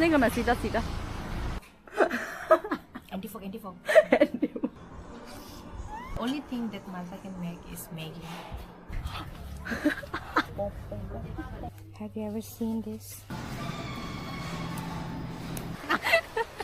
नहीं करना सीधा सीधा Anti fog, anti fog. Only thing that Malta can make is Maggie. Have you ever seen this?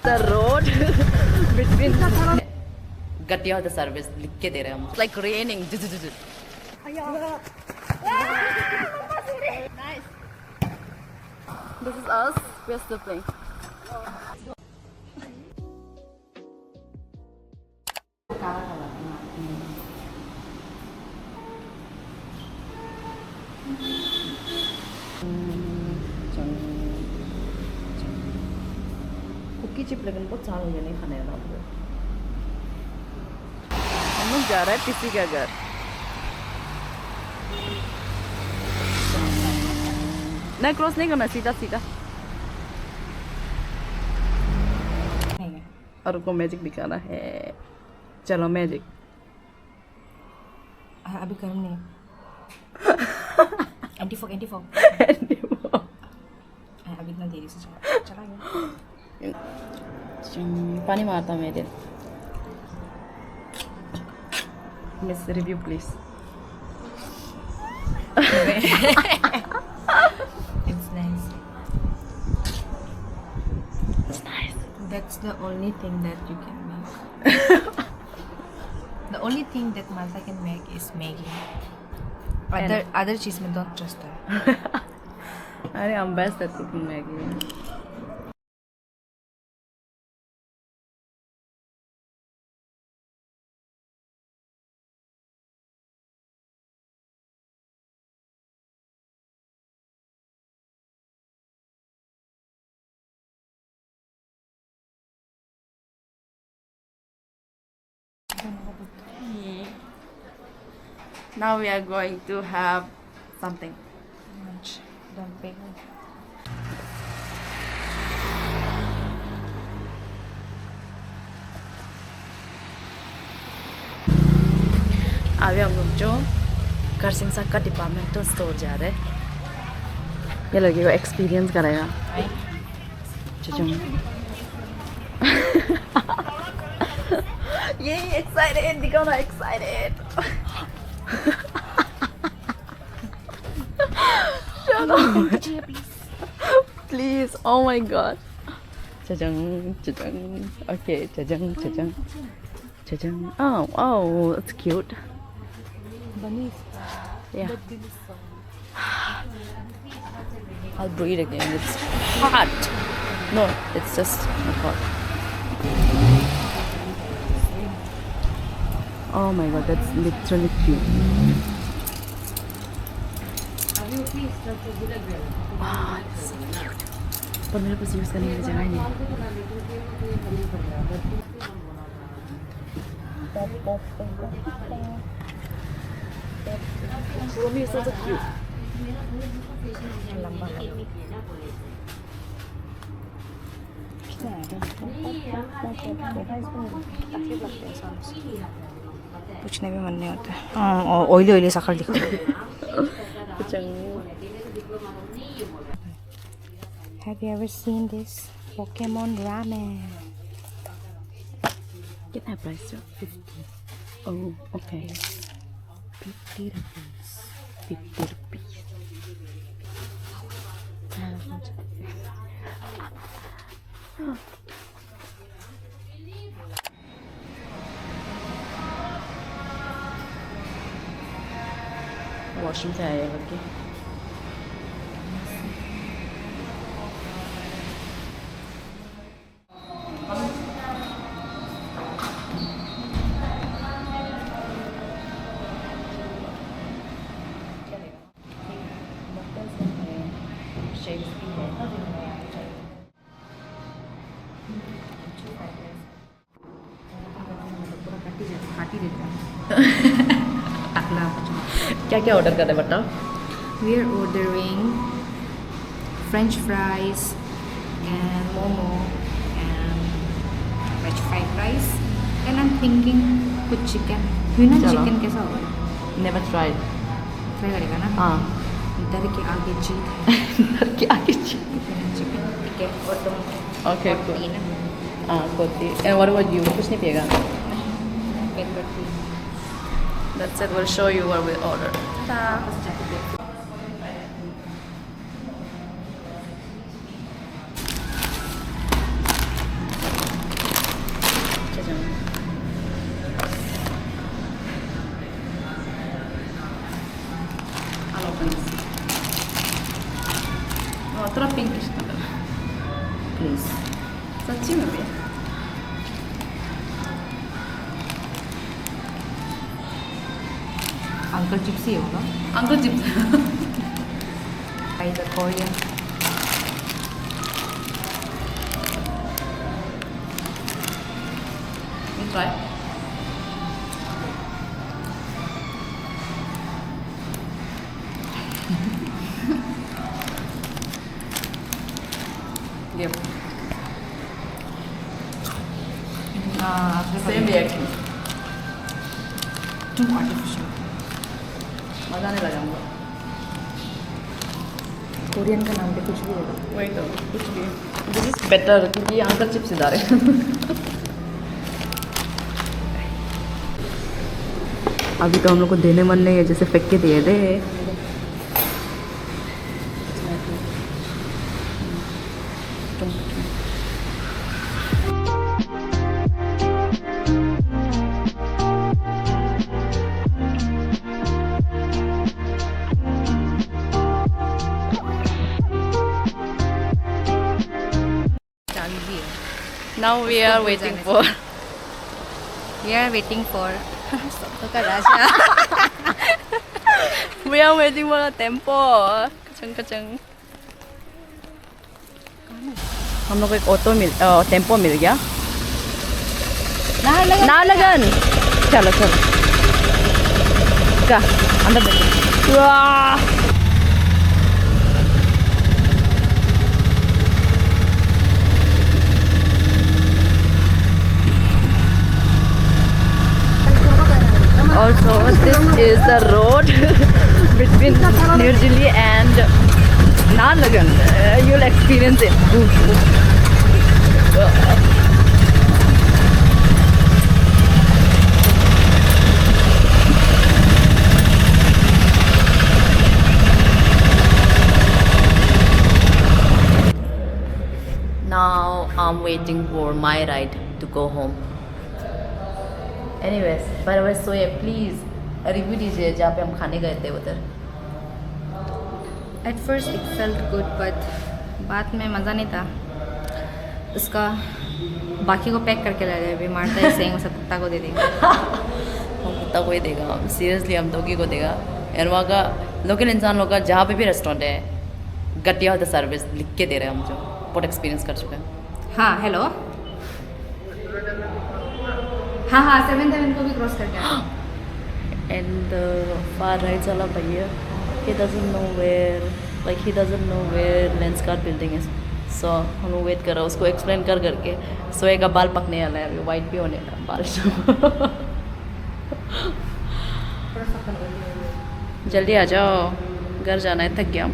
The road between गतिया the service लिख के दे रहे हैं हम. like raining. Nice. This is us. We're still playing. Cookie chip लेकिन बहुत साल हो गए नहीं खाने वाला. हम लोग जा रहे हैं किसी के घर. नहीं क्रॉस नहीं करना सीधा सीधा. और को मैजिक दिखाना है. चलो मैजिक. अभी गर्म नहीं. Anti fog, anti fog. अभी इतना देरी से चला गया. पानी मारता मेरे. Miss review please. It's nice. It's nice. That's the only thing that you can make. The only thing that Malta can make is Maggie. Other cheese, me don't trust her. I'm best at cooking Maggie. Now we are going to have something. Lunch. Don't pay me. अभी हम लोग जो करसिंग साग का departmental store जा रहे हैं. ये लड़की को एक्सपीरियंस कराएगा. ये एक्साइटेड दिखाओ ना. Excited. Please. Oh my god. Cha-jang, cha-jang. Okay, cha-jang, cha-jang. Cha-jang. Oh, it's cute. Bunnies. Yeah. But this is so. I'll breathe again. It's hot. No, it's just hot. Oh my god, that's literally cute. Wow, it's so cute. पर मेरे पास use करने की जगह ही नहीं. Romy is also cute. पूछने भी मन नहीं होता. ऑयली ऑयली शक्ल दिखा. Have you ever seen this Pokemon ramen? कितना प्राइस है? 50. Oh, okay. 50 rupees. 50 rupees. Washroom से आए करके. क्या क्या ऑर्डर कर रहे बताओ. We are ordering French fries and momo and veg fried rice. And I'm thinking कुछ chicken. You know चलो. chicken कैसा होगा? Never tried. Try करेगा ना? हाँ. डर के आगे जीत. डर के आगे चिकन ठीक है और तुम Okay, और cool. टी ना कोती. And what about you? कुछ नहीं पिएगा? Paper T That's it. We'll show you what we ordered. I'll open this. Oh, थोड़ा pinkish color. Please. सच्ची में भी. अंकल चिप्स ही होगा Uncle Jim. Try the Korean You try. Give. Same reaction. too artificial मजा नहीं लगा मुझे. Korean का नाम पे कुछ भी होगा वही तो कुछ भी. This is better क्योंकि ये अंकल चिप्स इधर है. अभी तो हम लोग को देने मन नहीं है जैसे फेंक के दिए थे. Now we are waiting for. we are waiting for सबका राजा We are waiting for a tempo. कचंग कचंग. हम लोग को एक ऑटो टेम्पो मिल गया. नाहरलगुन. चलो चलो. क्या अंदर बैठो. वाह. Also, this is the road between New Delhi and Naharlagun. You'll experience it. Now I'm waiting for my ride to go home. Anyways, by the way, सोए please रिव्यू दीजिए जहाँ पे हम खाने गए थे उधर. at first it felt good but बाद में मज़ा नहीं था उसका बाकी को पैक करके ले जाए बीमार था इससे उसे कुत्ता को दे देंगे हम कुत्ता को ही देगा. सीरियसली हम डॉगी को देगा. और वहाँ का लोकल इंसान लोग का जहाँ पे भी रेस्टोरेंट है घटिया होता सर्विस लिख के दे रहे हैं हम जो बहुत एक्सपीरियंस कर चुके हैं. हाँ हेलो हाँ हाँ 7-7 को भी क्रॉस करके आना. And the far right वाला भैया he doesn't know where Lenskart building is. So हम लोग वेट कर रहे हैं उसको एक्सप्लेन कर करके. सोए का बाल पकने वाला है अभी वाइट भी होने का बाल. जल्दी आ जाओ घर जाना है थक गया.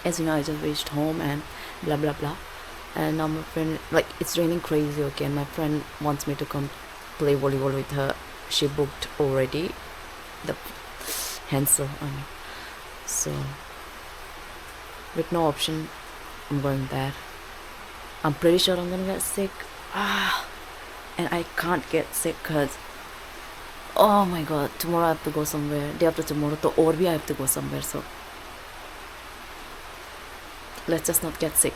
As you know, I just reached home and blah blah blah. And now my friend, like, it's raining crazy, okay, and my friend wants me to come play volleyball with her. She booked already the Hansel, so with no option, I'm going there. I'm pretty sure I'm gonna get sick. And I can't get sick because, oh my god, tomorrow I have to go somewhere. Day after tomorrow, to or bhi I have to go somewhere. So let's just not get sick.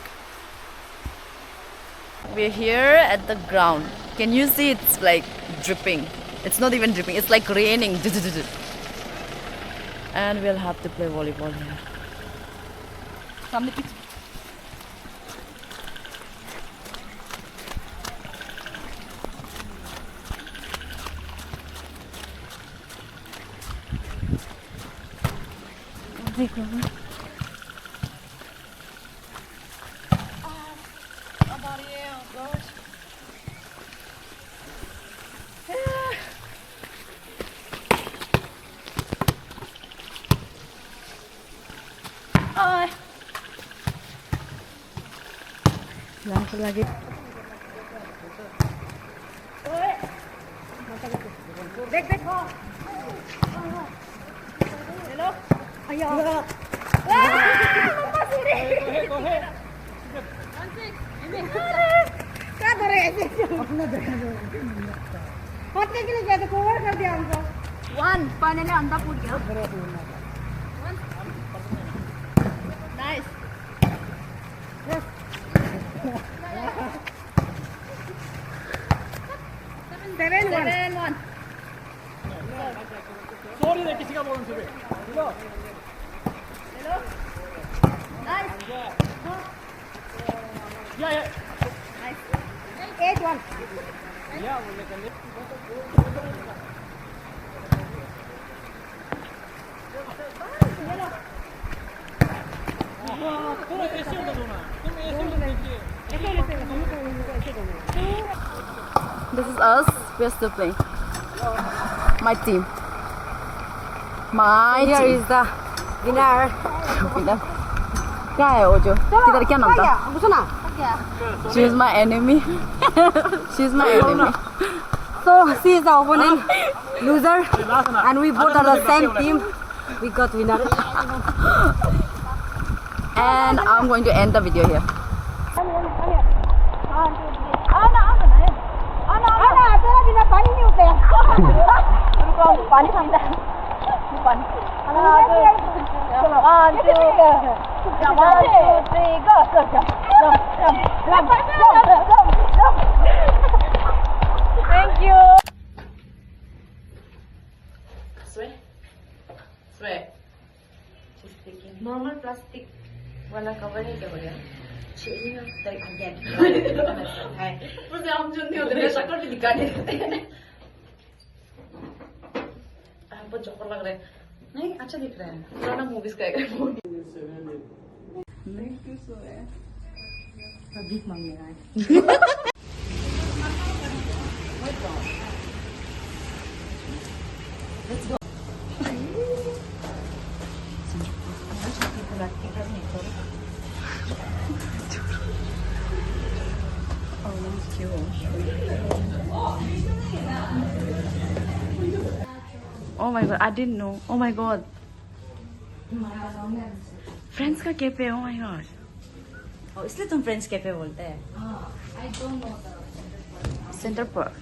We're here at the ground. Can you see it's like dripping? It's not even dripping, it's like raining. And we'll have to play volleyball here. Come the pitch. lagi. One. Finally, अंधा पूछ गया. Nice. Seven, one. Sorry, that किसी का ball से Hello. Nice. Yeah. Nice. 8-1. Yeah, वो लेकर ले. तुम ऐसे उड़ा दो ना. तुम ऐसे उड़ा दीजिए. This is us. We're still playing. My team. My Here team. is the winner. Winner. क्या है वो जो? किधर क्या नाम था? सुना. She is my enemy. She is my enemy. So she is the opponent, loser, and we both are the same team. We got winner. And I'm going to end the video here. Thank you. Swear. She's taking normal plastic. वाला cover है क्या बढ़िया? Changing of the again. है. मुझे हम जो नहीं होते मेरे शक्ल भी दिखा नहीं देते हैं. आपको जोकर लग रहा है. नहीं अच्छा दिख रहा है. पुराना मूवीज का है. Thank you so much. भीख मांगने आए. Oh my god, I didn't know. Oh my god. Friends का कैफे. Oh my god. इसलिए तुम फ्रेंड्स कैफे बोलते हैं. Center Park.